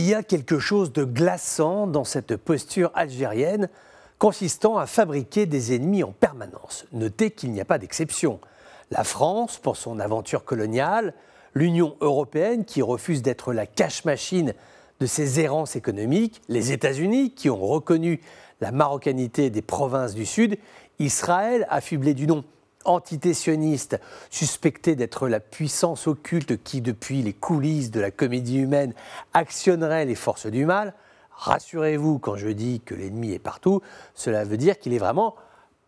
y a quelque chose de glaçant dans cette posture algérienne consistant à fabriquer des ennemis en permanence. Notez qu'il n'y a pas d'exception. La France, pour son aventure coloniale, l'Union européenne, qui refuse d'être la cache-machine de ses errances économiques, les États-Unis, qui ont reconnu la marocanité des provinces du Sud, Israël, affublé du nom entité sioniste, suspectée d'être la puissance occulte qui, depuis les coulisses de la comédie humaine, actionnerait les forces du mal. Rassurez-vous, quand je dis que l'ennemi est partout, cela veut dire qu'il est vraiment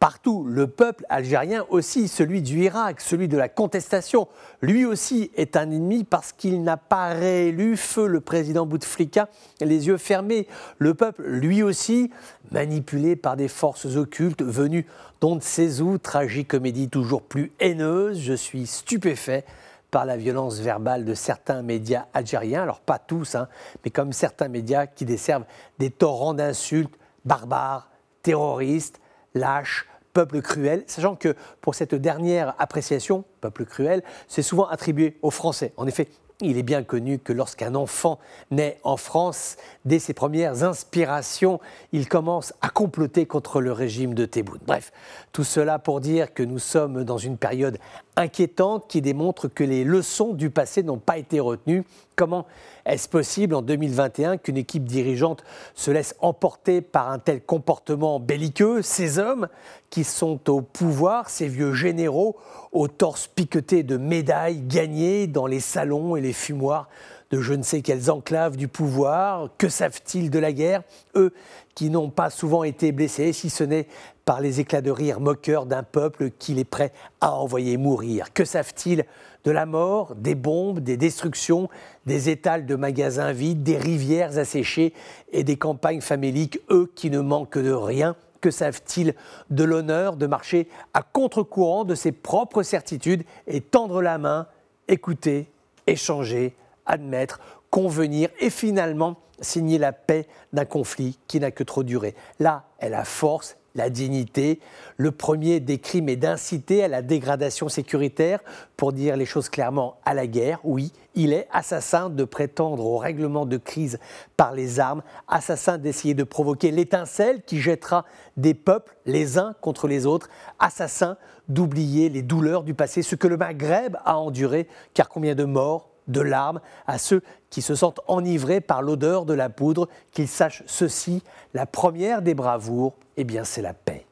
partout. Le peuple algérien aussi, celui du Irak, celui de la contestation, lui aussi est un ennemi parce qu'il n'a pas réélu feu le président Bouteflika les yeux fermés. Le peuple, lui aussi, manipulé par des forces occultes venues d'on ne sait où, tragicomédie toujours plus haineuse. Je suis stupéfait par la violence verbale de certains médias algériens, alors pas tous, mais comme certains médias qui desservent des torrents d'insultes barbares, terroristes, lâche, peuple cruel, sachant que pour cette dernière appréciation, peuple cruel, c'est souvent attribué aux Français. En effet, il est bien connu que lorsqu'un enfant naît en France, dès ses premières inspirations, il commence à comploter contre le régime de Tebboune. Bref, tout cela pour dire que nous sommes dans une période inquiétante qui démontre que les leçons du passé n'ont pas été retenues. Comment est-ce possible en 2021 qu'une équipe dirigeante se laisse emporter par un tel comportement belliqueux? Ces hommes qui sont au pouvoir, ces vieux généraux au torse piqueté de médailles gagnées dans les salons et les fumoirs de je ne sais quelles enclaves du pouvoir. Que savent-ils de la guerre? Eux qui n'ont pas souvent été blessés, si ce n'est par les éclats de rire moqueurs d'un peuple qu'il est prêt à envoyer mourir. Que savent-ils de la mort, des bombes, des destructions, des étals de magasins vides, des rivières asséchées et des campagnes faméliques, eux qui ne manquent de rien? Que savent-ils de l'honneur de marcher à contre-courant de ses propres certitudes et tendre la main, écouter, échanger, admettre, convenir et finalement signer la paix d'un conflit qui n'a que trop duré? Là est la force, la dignité. Le premier des crimes est d'inciter à la dégradation sécuritaire, pour dire les choses clairement, à la guerre. Oui, il est assassin de prétendre au règlement de crise par les armes, assassin d'essayer de provoquer l'étincelle qui jettera des peuples les uns contre les autres, assassin d'oublier les douleurs du passé, ce que le Maghreb a enduré, car combien de morts, de larmes à ceux qui se sentent enivrés par l'odeur de la poudre, qu'ils sachent ceci, la première des bravoures, eh bien c'est la paix.